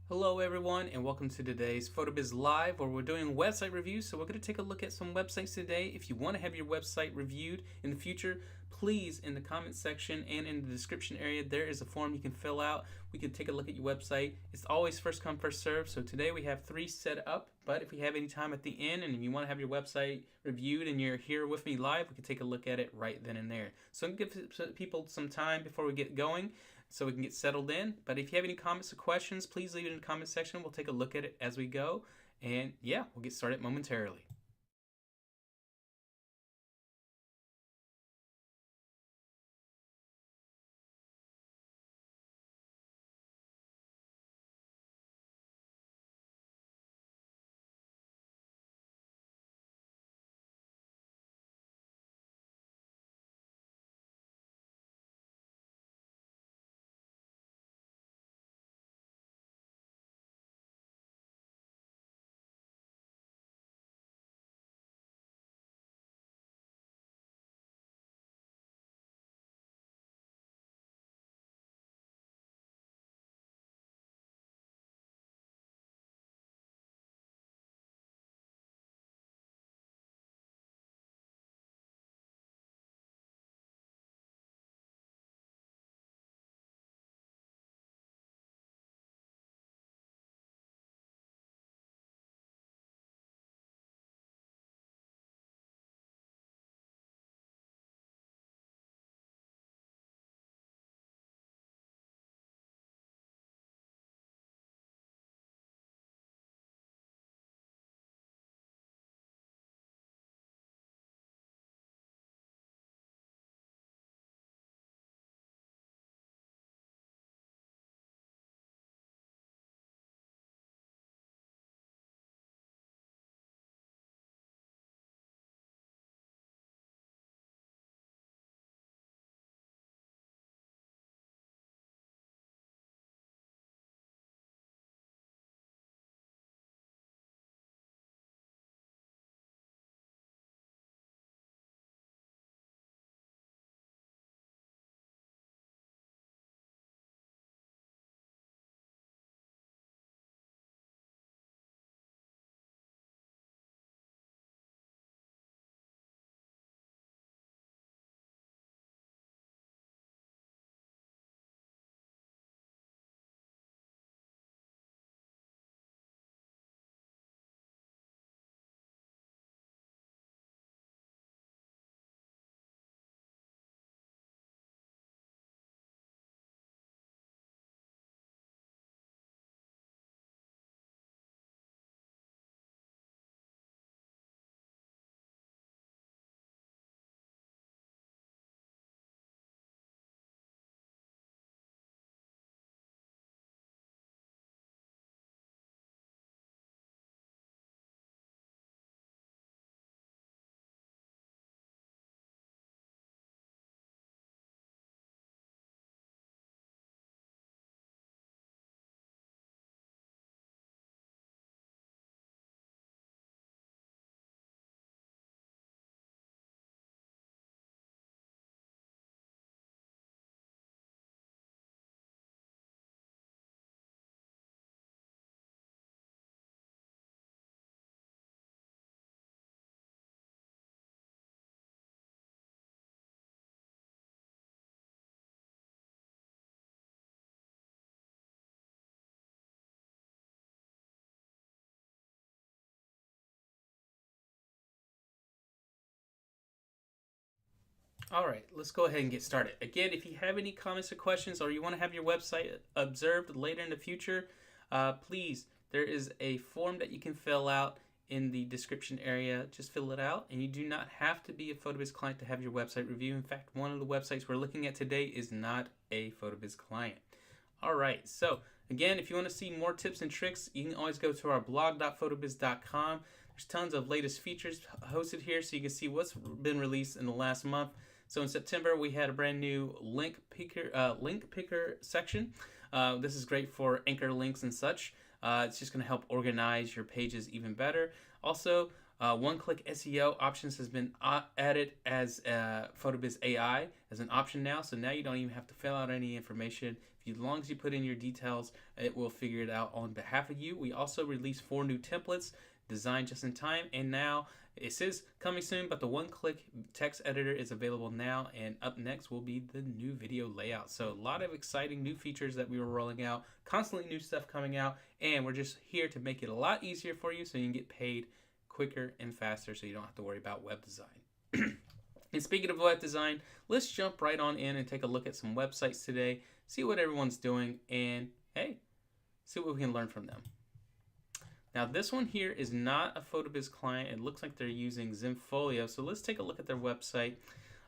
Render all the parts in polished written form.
Hello everyone and welcome to today's PhotoBiz Live where we're doing website reviews. So we're going to take a look at some websites today. If you want to have your website reviewed in the future, please in the comment section and in the description area there is a form you can fill out. We can take a look at your website. It's always first come first serve. So today we have 3 set up, but if we have any time at the end and you want to have your website reviewed and you're here with me live, we can take a look at it right then and there. So I'm going to give people some time before we get going so we can get settled in. But if you have any comments or questions, please leave it in the comment section. We'll take a look at it as we go. And yeah, we'll get started momentarily. All right, let's go ahead and get started. Again, if you have any comments or questions or you want to have your website observed later in the future, please, there is a form that you can fill out in the description area. Just fill it out, and you do not have to be a PhotoBiz client to have your website reviewed. In fact, one of the websites we're looking at today is not a PhotoBiz client. All right, so again, if you want to see more tips and tricks, you can always go to our blog.photobiz.com. There's tons of latest features hosted here so you can see what's been released in the last month. So in September, we had a brand new link picker section. This is great for anchor links and such. It's just going to help organize your pages even better. Also, one-click SEO options has been added as PhotoBiz AI as an option now. So now you don't even have to fill out any information. If As long as you put in your details, it will figure it out on behalf of you. We also released 4 new templates designed just in time, and now it says coming soon, but the one-click text editor is available now, and up next will be the new video layout. So a lot of exciting new features that we were rolling out, constantly new stuff coming out, and we're just here to make it a lot easier for you so you can get paid quicker and faster so you don't have to worry about web design. And speaking of web design, let's jump right on in and take a look at some websites today, see what everyone's doing, and hey, see what we can learn from them. Now this one here is not a PhotoBiz client. It looks like they're using Zenfolio. So let's take a look at their website.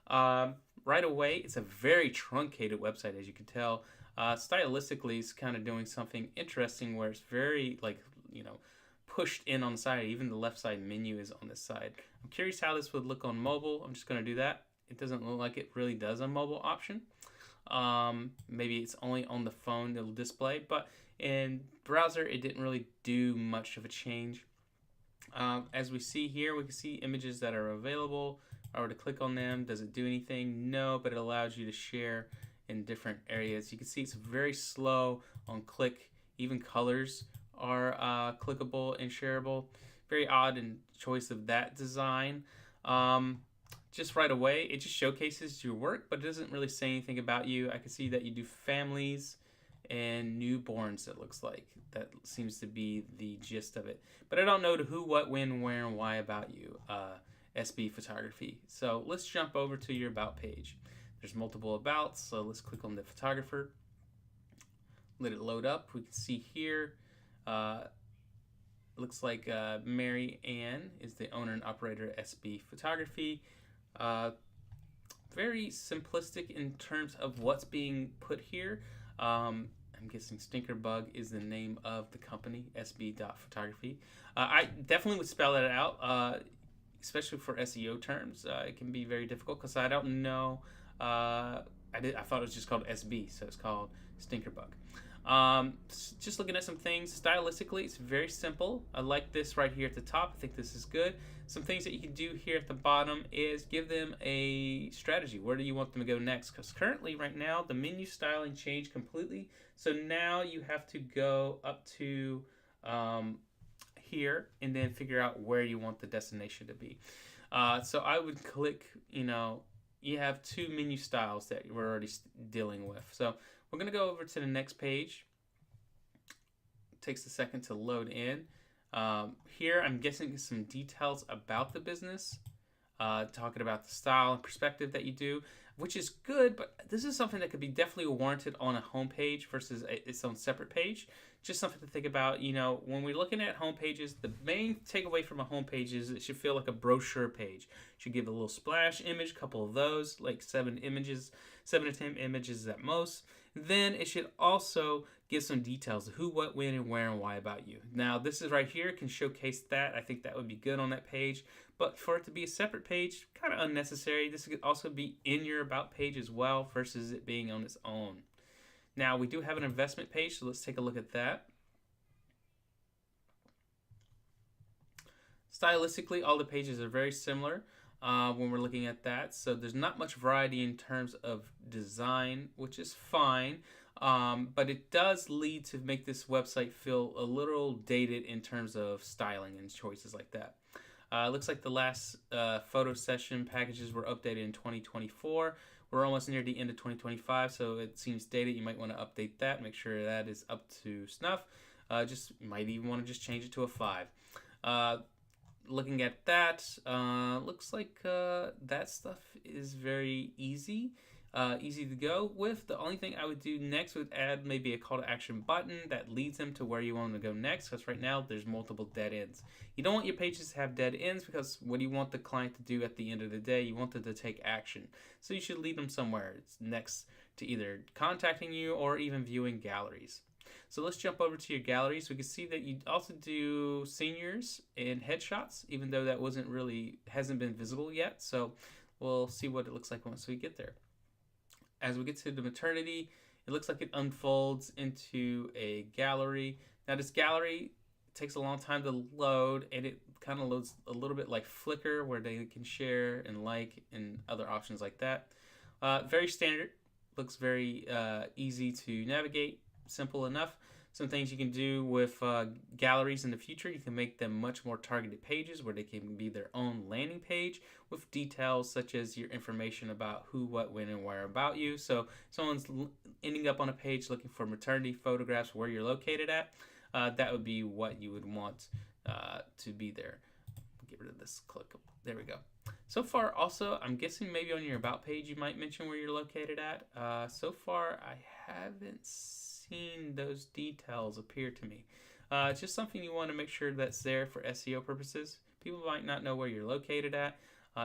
Right away, it's a very truncated website, as you can tell. Stylistically, it's kind of doing something interesting where it's very, like, pushed in on the side. Even the left side menu is on this side. I'm curious how this would look on mobile. I'm just going to do that. It doesn't look like it really does a mobile option. Maybe it's only on the phone it'll display, but in browser it didn't really do much of a change. As we see here, we can see images that are available. If I were to click on them, does it do anything? No, but it allows you to share in different areas. You can see it's very slow on click. Even colors are clickable and shareable. Very odd in choice of that design. Just right away, it just showcases your work, but it doesn't really say anything about you. I can see that you do families and newborns, it looks like. That seems to be the gist of it. But I don't know the who, what, when, where, and why about you, SB Photography. So let's jump over to your About page. There's multiple Abouts, so let's click on the photographer. Let it load up. We can see here, looks like Mary Ann is the owner and operator of SB Photography. Very simplistic in terms of what's being put here. I'm guessing Stinkerbug is the name of the company, sb.photography. I definitely would spell it out, especially for SEO terms. It can be very difficult because I don't know. I thought it was just called SB, so it's called Stinkerbug. Just looking at some things stylistically, it's very simple. I like this right here at the top. I think this is good. Some things that you can do here at the bottom is give them a strategy. Where do you want them to go next? Because currently, right now, the menu styling changed completely. So now you have to go up to here and then figure out where you want the destination to be. So I would click, you have 2 menu styles that we're already dealing with. So we're going to go over to the next page. It takes a second to load in. Here I'm guessing some details about the business, talking about the style and perspective that you do, which is good, but this is something that could be definitely warranted on a home page versus its own separate page. Just something to think about. When we're looking at home pages, the main takeaway from a home page is it should feel like a brochure page. It should give a little splash image, a couple of those, like 7 to 10 images at most. Then it should also give some details of who, what, when, and where, and why about you. Now, this is right here, can showcase that. I think that would be good on that page. But for it to be a separate page, kind of unnecessary. This could also be in your About page as well versus it being on its own. Now, we do have an investment page, so let's take a look at that. Stylistically, all the pages are very similar when we're looking at that. So there's not much variety in terms of design, which is fine. But it does lead to make this website feel a little dated in terms of styling and choices like that. Looks like the last photo session packages were updated in 2024. We're almost near the end of 2025, so it seems dated. You might want to update that, make sure that is up to snuff. Might even want to just change it to a 5. Looking at that, looks like that stuff is very easy to go with. The only thing I would do next would add maybe a call to action button that leads them to where you want them to go next, because right now there's multiple dead ends. You don't want your pages to have dead ends, because what do you want the client to do at the end of the day? You want them to take action. So you should lead them somewhere. It's next to either contacting you or even viewing galleries. So let's jump over to your galleries. We can see that you also do seniors and headshots, even though that hasn't been visible yet. So we'll see what it looks like once we get there. As we get to the maternity, it looks like it unfolds into a gallery. Now this gallery takes a long time to load, and it kind of loads a little bit like Flickr, where they can share and like and other options like that. Very standard. looks very easy to navigate, simple enough. Some things you can do with galleries in the future, you can make them much more targeted pages where they can be their own landing page with details such as your information about who, what, when, and where about you. So someone's ending up on a page looking for maternity photographs where you're located at, that would be what you would want to be there. Get rid of this click. There we go. So far, also, I'm guessing maybe on your About page you might mention where you're located at. So far, I haven't seen those details appear to me. It's just something you want to make sure that's there for SEO purposes. People might not know where you're located at,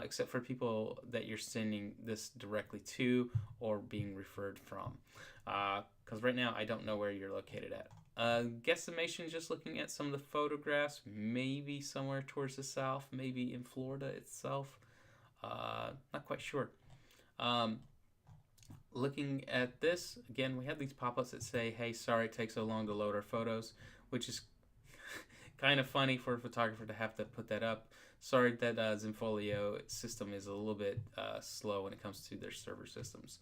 except for people that you're sending this directly to or being referred from. Because right now, I don't know where you're located at. Guesstimation, just looking at some of the photographs, maybe somewhere towards the south, maybe in Florida itself. Not quite sure. Looking at this, again, we have these pop-ups that say, hey, sorry it takes so long to load our photos, which is kind of funny for a photographer to have to put that up. Sorry that Zenfolio system is a little bit slow when it comes to their server systems.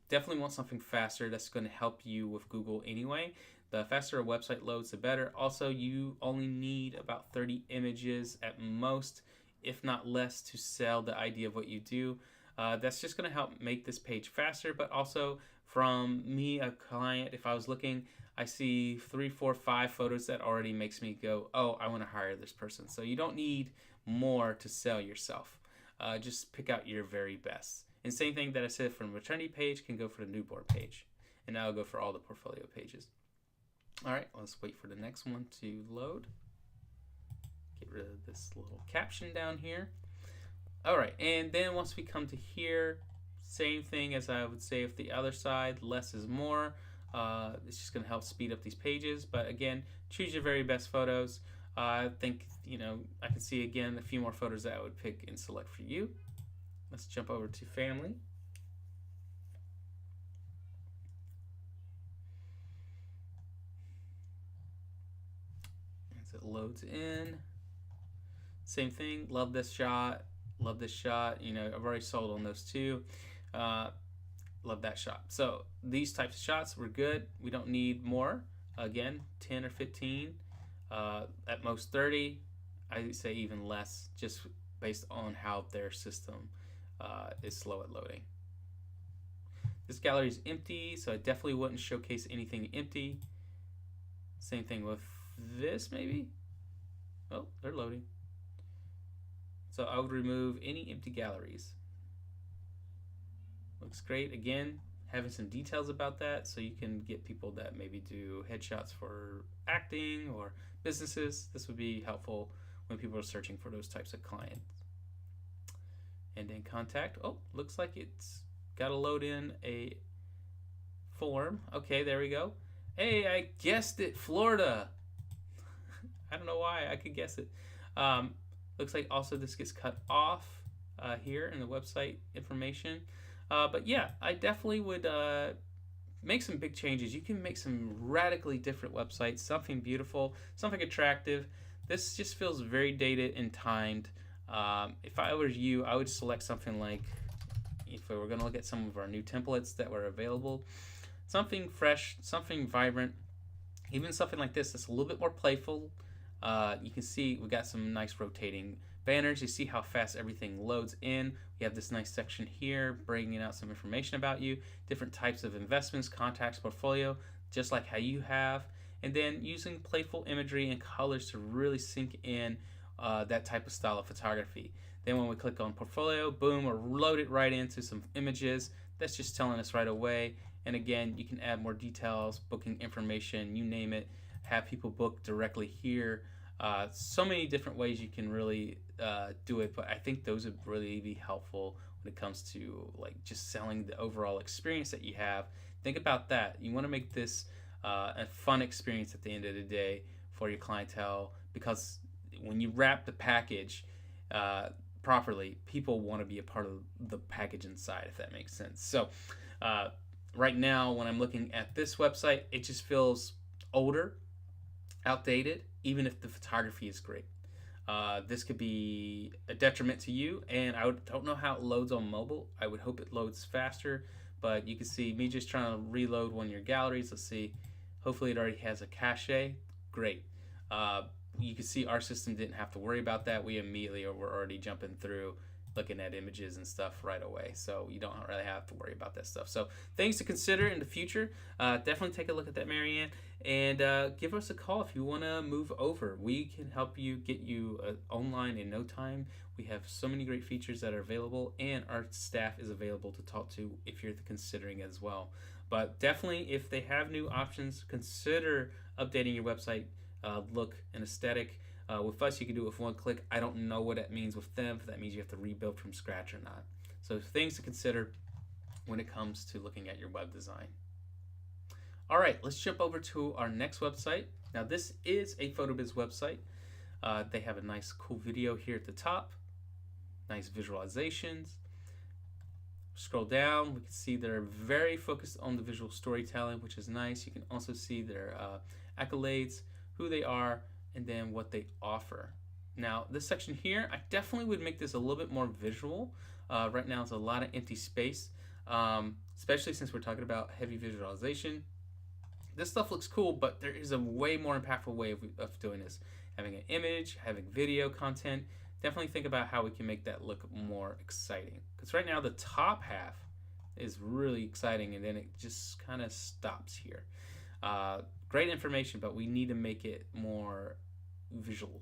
Definitely want something faster that's going to help you with Google anyway. The faster a website loads, the better. Also, you only need about 30 images at most, if not less, to sell the idea of what you do. That's just going to help make this page faster, but also from me, a client, if I was looking, I see 3, 4, 5 photos that already makes me go, oh, I want to hire this person. So you don't need more to sell yourself. Just pick out your very best. And same thing that I said for the maternity page can go for the newborn page. And now I'll go for all the portfolio pages. All right, let's wait for the next one to load. Get rid of this little caption down here. All right, and then once we come to here, same thing as I would say with the other side, less is more. It's just going to help speed up these pages. But again, choose your very best photos. I think, I can see again a few more photos that I would pick and select for you. Let's jump over to family. As it loads in, same thing. Love this shot. Love this shot. I've already sold on those two. Love that shot. So these types of shots were good. We don't need more. Again, 10 or 15. At most 30. I say even less, just based on how their system is slow at loading. This gallery is empty, so I definitely wouldn't showcase anything empty. Same thing with this, maybe. Oh, they're loading. So I would remove any empty galleries. Looks great. Again, having some details about that so you can get people that maybe do headshots for acting or businesses. This would be helpful when people are searching for those types of clients. And then contact. Oh, looks like it's got to load in a form. Okay, there we go. Hey, I guessed it, Florida. I don't know why I could guess it. Looks like also this gets cut off here in the website information. But yeah, I definitely would make some big changes. You can make some radically different websites, something beautiful, something attractive. This just feels very dated and timed. If I were you, I would select something like, if we were going to look at some of our new templates that were available, something fresh, something vibrant, even something like this that's a little bit more playful. You can see we got some nice rotating banners. You see how fast everything loads in. We have this nice section here bringing out some information about you, different types of investments, contacts, portfolio, just like how you have. And then using playful imagery and colors to really sink in that type of style of photography. Then when we click on portfolio, boom, we're loaded right into some images. That's just telling us right away. And again, you can add more details, booking information, you name it, have people book directly here. So many different ways you can really do it, but I think those would really be helpful when it comes to like just selling the overall experience that you have. Think about that. You want to make this a fun experience at the end of the day for your clientele, because when you wrap the package properly, people want to be a part of the package inside, if that makes sense. So right now, when I'm looking at this website, it just feels older, outdated, even if the photography is great. This could be a detriment to you, and I don't know how it loads on mobile. I would hope it loads faster, but you can see me just trying to reload one of your galleries. Let's see. Hopefully it already has a cache. Great. Uh, you can see our system didn't have to worry about that. We immediately were already jumping through looking at images and stuff right away, so you don't really have to worry about that stuff. So things to consider in the future. Definitely take a look at that, Marianne, and give us a call if you want to move over. We can help you get you online in no time. We have so many great features that are available, and our staff is available to talk to if you're considering as well. But definitely, if they have new options, consider updating your website look and aesthetic. With us, you can do it with one click. I don't know what that means with them, if that means you have to rebuild from scratch or not. So things to consider when it comes to looking at your web design. All right, let's jump over to our next website. Now this is a PhotoBiz website. They have a nice cool video here at the top, nice visualizations. Scroll down, we can see they're very focused on the visual storytelling, which is nice. You can also see their accolades, who they are, and then what they offer. Now this section here, I definitely would make this a little bit more visual. Right now it's a lot of empty space, especially since we're talking about heavy visualization. This stuff looks cool, but there is a way more impactful way of doing this. Having an image, having video content. Definitely think about how we can make that look more exciting. Because right now the top half is really exciting, and then it just kind of stops here. Great information, but we need to make it more visual.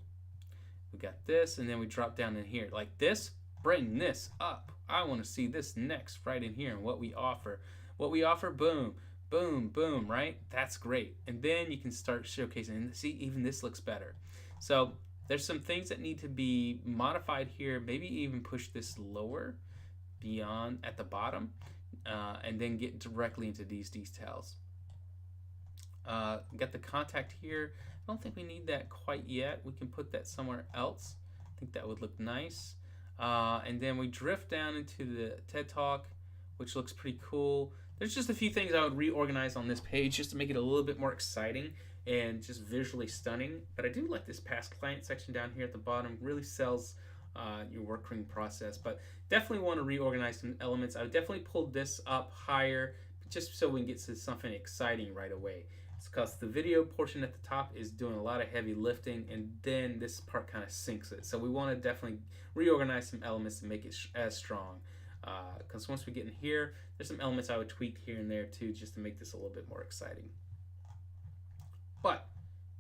We got this, and then we drop down in here. Like this, bring this up. I want to see this next right in here and what we offer. What we offer, boom, boom, boom, right? That's great. And then you can start showcasing, and see, even this looks better. So there's some things that need to be modified here, maybe even push this lower beyond at the bottom, and then get directly into these details. Got the contact here. I don't think we need that quite yet. We can put that somewhere else. I think that would look nice. And then we drift down into the TED Talk, which looks pretty cool. There's just a few things I would reorganize on this page just to make it a little bit more exciting and just visually stunning. But I do like this past client section down here at the bottom. Really sells your working process. But definitely want to reorganize some elements. I would definitely pull this up higher just so we can get to something exciting right away. It's because the video portion at the top is doing a lot of heavy lifting, and then this part kind of sinks it. So we want to definitely reorganize some elements to make it as strong. Because once we get in here, there's some elements I would tweak here and there too, just to make this a little bit more exciting. But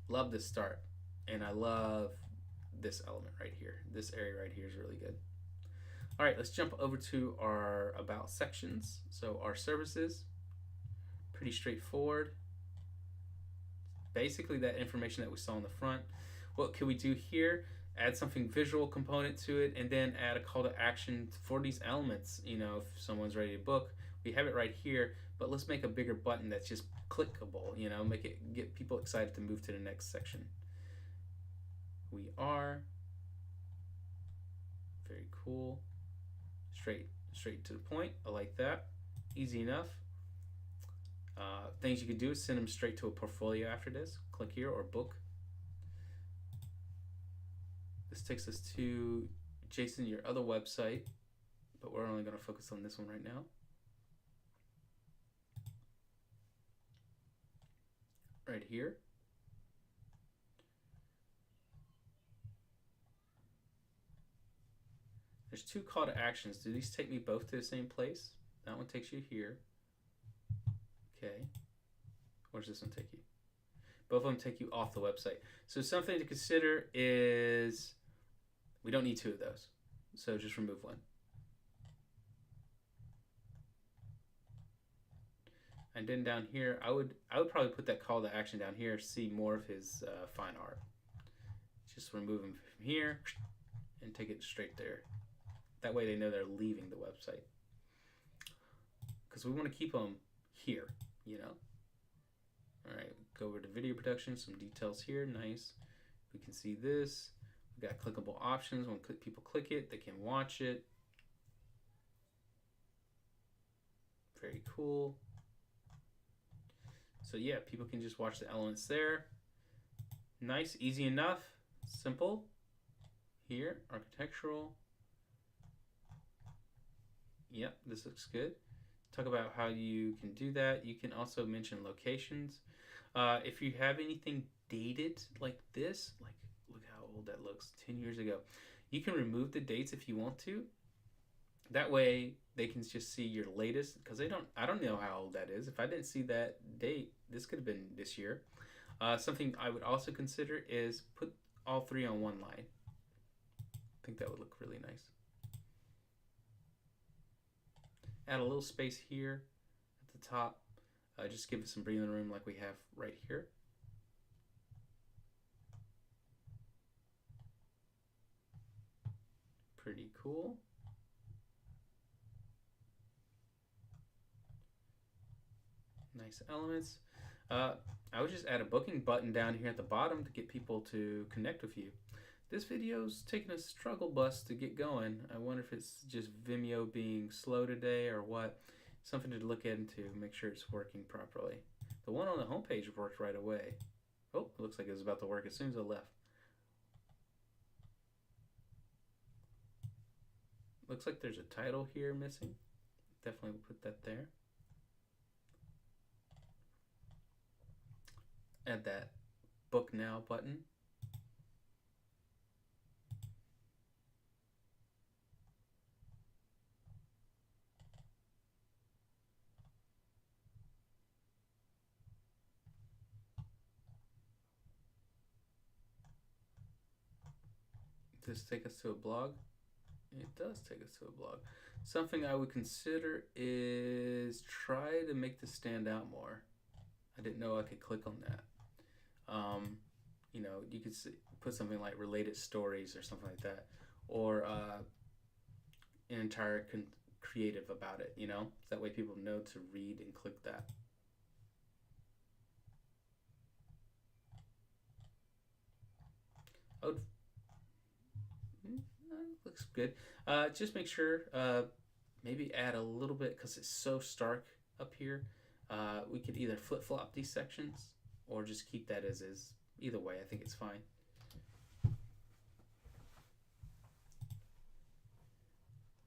love this start, and I love this element right here. This area right here is really good. All right, let's jump over to our about sections. So our services, pretty straightforward. Basically that information that we saw in the front. What can we do here? Add something visual component to it, and then add a call to action for these elements. You know, if someone's ready to book, we have it right here, but let's make a bigger button that's just clickable, you know, make it get people excited to move to the next section. We are very cool. Straight to the point. I like that. Easy enough. Things you could do is send them straight to a portfolio after this. Click here, or book. This takes us to, Jason, your other website, but we're only going to focus on this one right now. Right here. There's two call to actions. Do these take me both to the same place? That one takes you here. Okay. Where's this one take you? Both of them take you off the website. So something to consider is we don't need two of those. So just remove one. And then down here, I would probably put that call to action down here, see more of his fine art. Just remove them from here and take it straight there. That way they know they're leaving the website. Because we want to keep them here, you know. All right, go over to video production, some details here, nice. We can see this. We've got clickable options. When people click it, they can watch it. Very cool. So yeah, people can just watch the elements there. Nice, easy enough, simple. Here, architectural. Yep, this looks good. talk about how you can do that. You can also mention locations. If you have anything dated like this, like look how old that looks, 10 years ago, you can remove the dates if you want to. That way they can just see your latest, because I don't know how old that is. If I didn't see that date, this could have been this year. Something I would also consider is put all three on one line. I think that would look really nice. Add a little space here at the top. Just give it some breathing room like we have right here. Pretty cool. Nice elements. I would just add a booking button down here at the bottom to get people to connect with you. This video's taking a struggle bus to get going. I wonder if it's just Vimeo being slow today or what. Something to look into, make sure it's working properly. The one on the homepage worked right away. Oh, it looks like it was about to work as soon as I left. Looks like there's a title here missing. Definitely will put that there. Add that book now button. Does this take us to a blog? It does take us to a blog. Something I would consider is try to make this stand out more. I didn't know I could click on that. You know, you could put something like related stories or something like that, or an entire creative about it. You know, that way people know to read and click that. I would looks good. Just make sure maybe add a little bit because it's so stark up here. We could either flip flop these sections or just keep that as is. Either way, I think it's fine.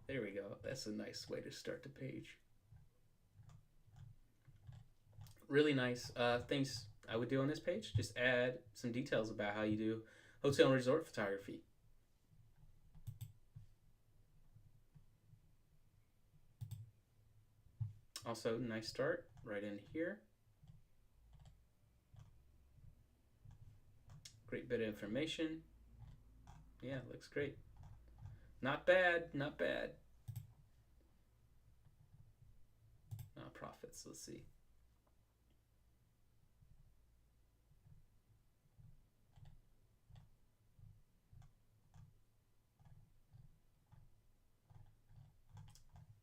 There we go. That's a nice way to start the page. Really nice things I would do on this page. Just add some details about how you do hotel and resort photography. Also, nice start right in here. Great bit of information. Yeah, looks great. Not bad, not bad. Profits, let's see.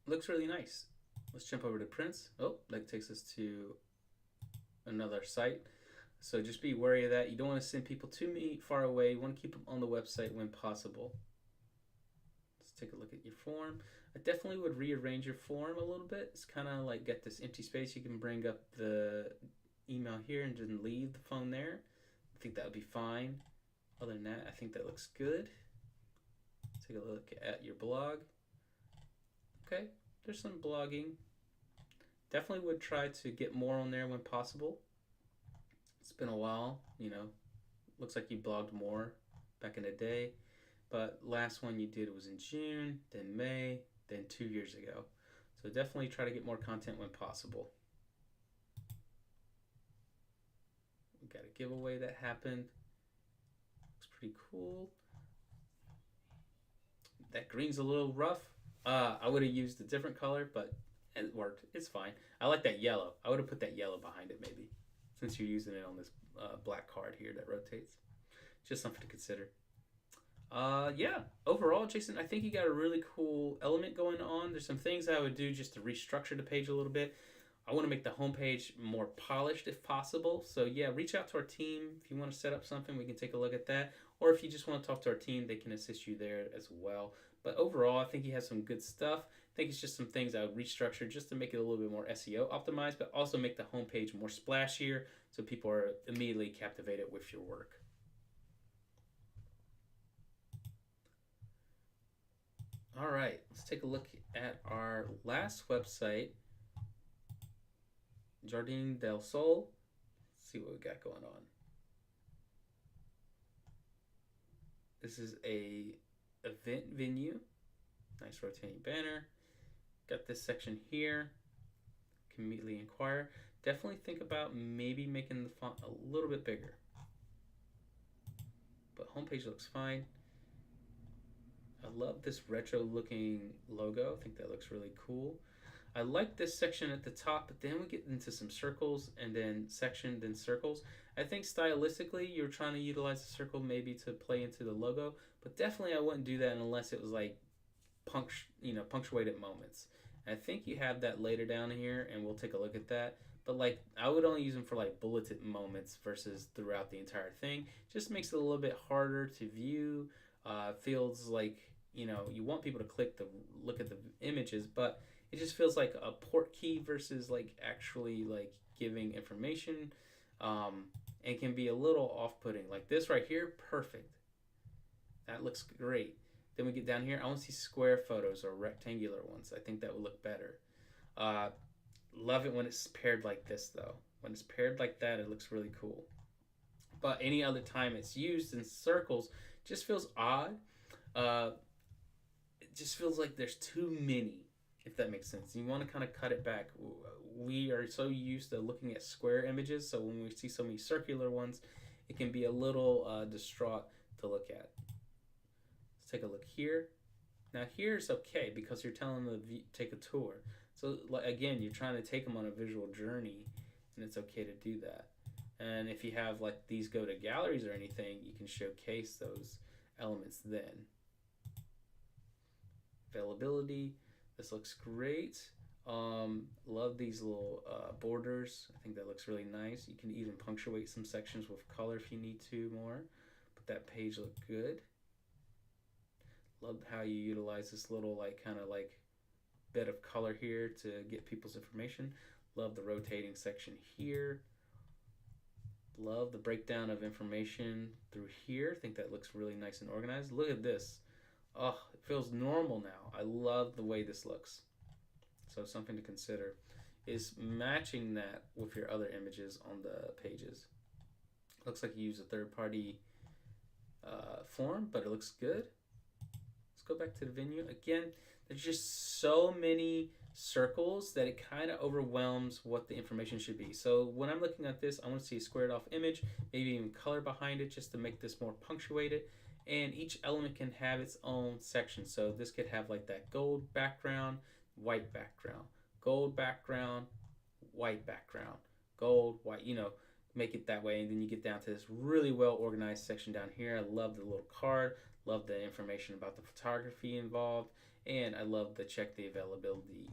Looks really nice. Let's jump over to prints. Oh, that takes us to another site. So just be wary of that. You don't want to send people too far away. You want to keep them on the website when possible. Let's take a look at your form. I definitely would rearrange your form a little bit. It's kind of like get this empty space. You can bring up the email here and just leave the phone there. I think that would be fine. Other than that, I think that looks good. Take a look at your blog. Okay, there's some blogging. Definitely would try to get more on there when possible. It's been a while, you know. Looks like you blogged more back in the day. But last one you did was in June, then May, then 2 years ago. So definitely try to get more content when possible. We got a giveaway that happened. Looks pretty cool. That green's a little rough. I would have used a different color, but it worked. It's fine. I like that yellow. I would have put that yellow behind it maybe, since you're using it on this black card here that rotates. Just something to consider. Yeah, overall, Jason, I think you got a really cool element going on. There's some things I would do just to restructure the page a little bit. I want to make the homepage more polished if possible. So yeah, reach out to our team. If you want to set up something, we can take a look at that. Or if you just want to talk to our team, they can assist you there as well. But overall, I think he has some good stuff. I think it's just some things I would restructure just to make it a little bit more SEO optimized, but also make the homepage more splashier so people are immediately captivated with your work. All right, let's take a look at our last website. Jardin del Sol. Let's see what we got going on. This is a event venue. Nice rotating banner. Got this section here. Can immediately inquire. Definitely think about maybe making the font a little bit bigger. But homepage looks fine. I love this retro looking logo. I think that looks really cool. I like this section at the top, but then we get into some circles and then section, then circles. I think stylistically you're trying to utilize the circle maybe to play into the logo, but definitely I wouldn't do that unless it was like punctuated moments. And I think you have that later down here, and we'll take a look at that. But like, I would only use them for like bulleted moments versus throughout the entire thing. Just makes it a little bit harder to view. Feels like you want people to look at the images, but it just feels like a port key versus like actually like giving information, and can be a little off-putting. Like this right here, perfect. That looks great. Then we get down here. I want to see square photos or rectangular ones. I think that would look better. Uh, Love it when it's paired like this, though. When it's paired like that, it looks really cool. But any other time it's used in circles, just feels odd. Uh, it just feels like there's too many, if that makes sense. You want to kind of cut it back. We are so used to looking at square images, so when we see so many circular ones, it can be a little distraught to look at. Let's take a look here. Now here's okay because you're telling them to take a tour. So again, you're trying to take them on a visual journey, and it's okay to do that. And if you have like these go to galleries or anything, you can showcase those elements then. Availability. This looks great. Love these little borders. I think that looks really nice. You can even punctuate some sections with color if you need to more. But that page looked good. Love how you utilize this little like kind of like bit of color here to get people's information. Love the rotating section here. Love the breakdown of information through here. I think that looks really nice and organized. Look at this. Oh, it feels normal now. I love the way this looks. So something to consider is matching that with your other images on the pages. Looks like you use a third-party form, but it looks good. Let's go back to the venue. Again, there's just so many circles that it kind of overwhelms what the information should be. So when I'm looking at this, I want to see a squared off image, maybe even color behind it just to make this more punctuated. And each element can have its own section. So this could have like that gold background, white background, gold background, white background, gold, white, make it that way. And then you get down to this really well organized section down here. I love the little card, love the information about the photography involved, and I love the check the availability.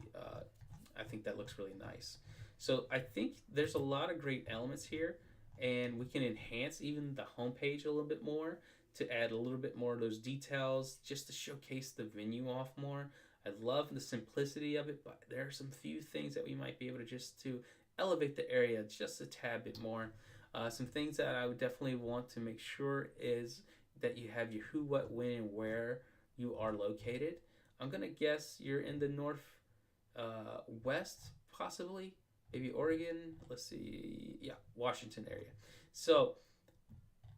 I think that looks really nice. So I think there's a lot of great elements here, and we can enhance even the homepage a little bit more to add a little bit more of those details just to showcase the venue off more. I love the simplicity of it, but there are some few things that we might be able to just to elevate the area just a tad bit more. Some things that I would definitely want to make sure is that you have your who, what, when, and where you are located. I'm gonna guess you're in the north west, possibly, maybe Oregon. Let's see, yeah, Washington area. So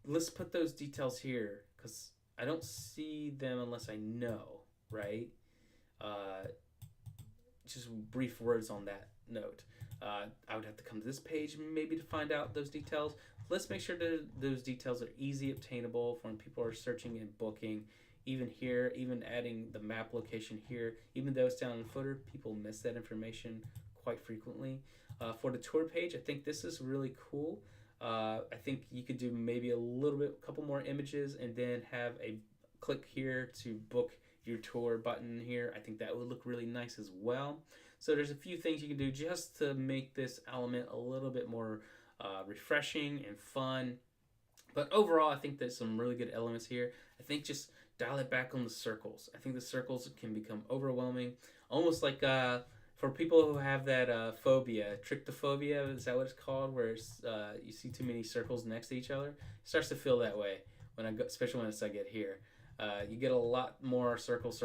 let's put those details here because I don't see them unless I know, right? Just brief words on that note. I would have to come to this page maybe to find out those details. Let's make sure that those details are easy obtainable for when people are searching and booking. Even here, even adding the map location here, even though it's down in the footer, people miss that information quite frequently. For the tour page, I think this is really cool. I think you could do maybe a couple more images and then have a click here to book your tour button here. I think that would look really nice as well. So there's a few things you can do just to make this element a little bit more refreshing and fun. But overall, I think there's some really good elements here. I think just dial it back on the circles. I think the circles can become overwhelming, almost like for people who have that phobia, trichophobia, is that what it's called, where you see too many circles next to each other? It starts to feel that way when especially when I get here. You get a lot more circles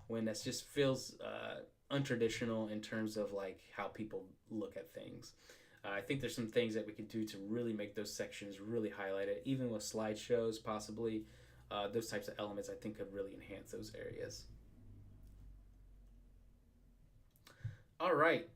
when that just feels untraditional in terms of like how people look at things. I think there's some things that we can do to really make those sections really highlighted, even with slideshows, possibly. Those types of elements I think could really enhance those areas. All right,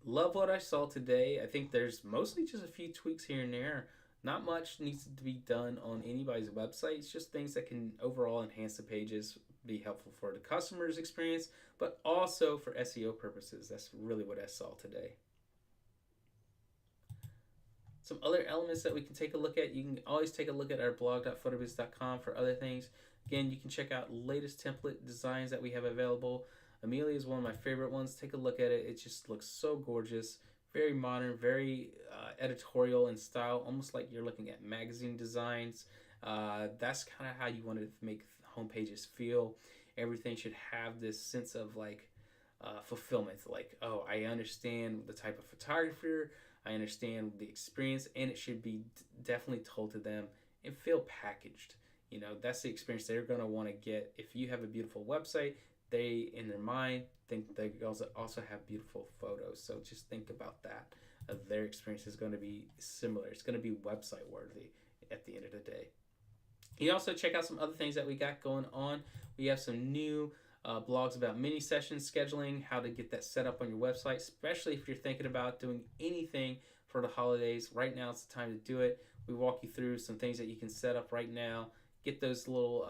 love what I saw today. I think there's mostly just a few tweaks here and there. Not much needs to be done on anybody's website. It's just things that can overall enhance the pages, be helpful for the customer's experience, but also for SEO purposes. That's really what I saw today. Some other elements that we can take a look at. You can always take a look at our blog.photobiz.com for other things. Again, you can check out latest template designs that we have available. Amelia is one of my favorite ones. Take a look at it. It just looks so gorgeous. Very modern, very editorial in style, almost like you're looking at magazine designs. That's kind of how you want to make home pages feel. Everything should have this sense of like fulfillment. Like, oh, I understand the type of photographer, I understand the experience, and it should be definitely told to them and feel packaged. You know, that's the experience they're going to want to get. If you have a beautiful website, they, in their mind, think they also have beautiful photos. So just think about that. Their experience is going to be similar. It's going to be website worthy at the end of the day. You also check out some other things that we got going on. We have some new blogs about mini sessions scheduling, how to get that set up on your website, especially if you're thinking about doing anything for the holidays. Right now is the time to do it. We walk you through some things that you can set up right now, get those little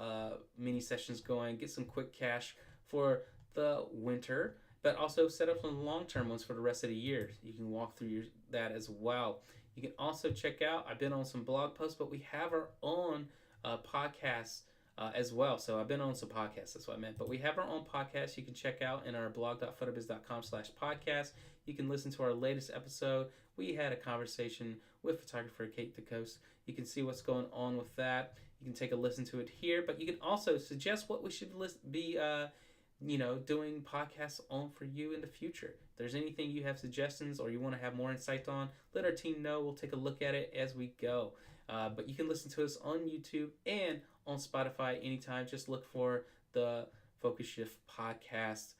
mini sessions going, get some quick cash for the winter, but also set up some long-term ones for the rest of the year. You can walk through that as well. You can also check out, I've been on some blog posts, but we have our own podcasts as well. So I've been on some podcasts, that's what I meant. But we have our own podcast you can check out in our blog.photobiz.com/podcast. You can listen to our latest episode. We had a conversation with photographer Kate DeCoste. You can see what's going on with that. You can take a listen to it here, but you can also suggest what we should be doing podcasts on for you in the future. If there's anything you have suggestions or you want to have more insight on, let our team know. We'll take a look at it as we go. But you can listen to us on YouTube and on Spotify anytime. Just look for the Focus Shift podcast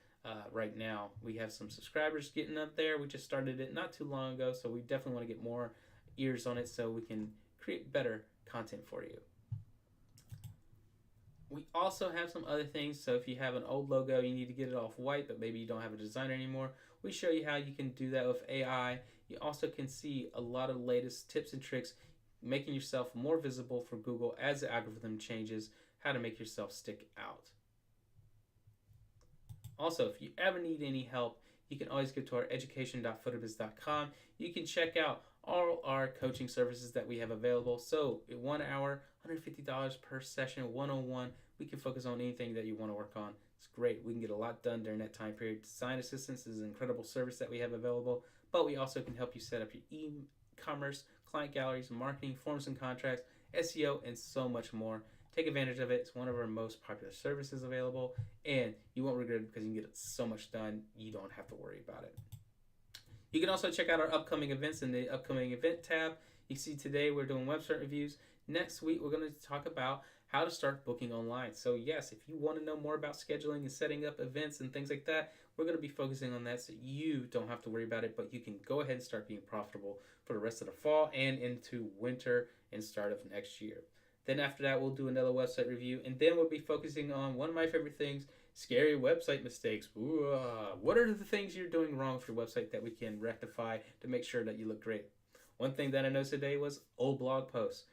right now. We have some subscribers getting up there. We just started it not too long ago, so we definitely want to get more ears on it so we can create better content for you. We also have some other things. So if you have an old logo, you need to get it off white, but maybe you don't have a designer anymore, we show you how you can do that with AI. You also can see a lot of latest tips and tricks, making yourself more visible for Google as the algorithm changes, how to make yourself stick out. Also, if you ever need any help, you can always go to our education.photobiz.com. You can check out all our coaching services that we have available. So, in 1 hour, $150 per session, one-on-one. We can focus on anything that you want to work on. It's great. We can get a lot done during that time period. Design assistance is an incredible service that we have available, but we also can help you set up your e-commerce, client galleries, marketing, forms and contracts, SEO, and so much more. Take advantage of it. It's one of our most popular services available, and you won't regret it because you can get so much done, you don't have to worry about it. You can also check out our upcoming events in the upcoming event tab. You see today we're doing website reviews. Next week we're going to talk about how to start booking online. So yes, if you want to know more about scheduling and setting up events and things like that, we're going to be focusing on that so you don't have to worry about it, but you can go ahead and start being profitable for the rest of the fall and into winter and start of next year. Then after that, we'll do another website review, and then we'll be focusing on one of my favorite things, scary website mistakes. Ooh, what are the things you're doing wrong with your website that we can rectify to make sure that you look great? One thing that I noticed today was old blog posts.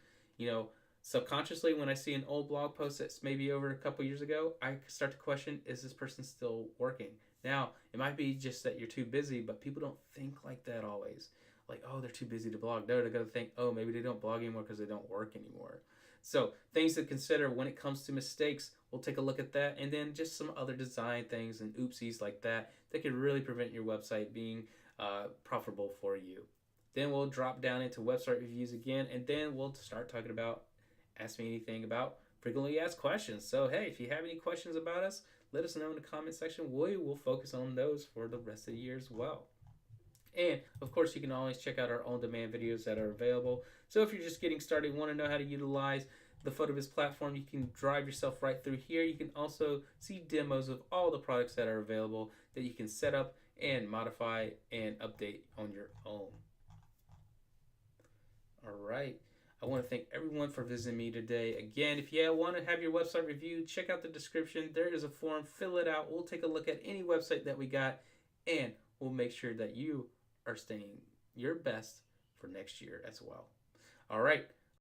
Subconsciously, when I see an old blog post that's maybe over a couple years ago, I start to question, is this person still working? Now, it might be just that you're too busy, but people don't think like that always. Like, oh, they're too busy to blog. They're going to think, oh, maybe they don't blog anymore because they don't work anymore. So things to consider when it comes to mistakes, we'll take a look at that, and then just some other design things and oopsies like that can really prevent your website being profitable for you. Then we'll drop down into website reviews again, and then we'll start talking about Ask Me Anything about frequently asked questions. So hey, if you have any questions about us, let us know in the comment section. We will focus on those for the rest of the year as well. And of course, you can always check out our on-demand videos that are available. So if you're just getting started, want to know how to utilize the PhotoBiz platform. You can drive yourself right through here. You can also see demos of all the products that are available that you can set up and modify and update on your own. All right. I want to thank everyone for visiting me today. Again, if you want to have your website reviewed, check out the description. There is a form. Fill it out. We'll take a look at any website that we got, and we'll make sure that you are staying your best for next year as well. All right.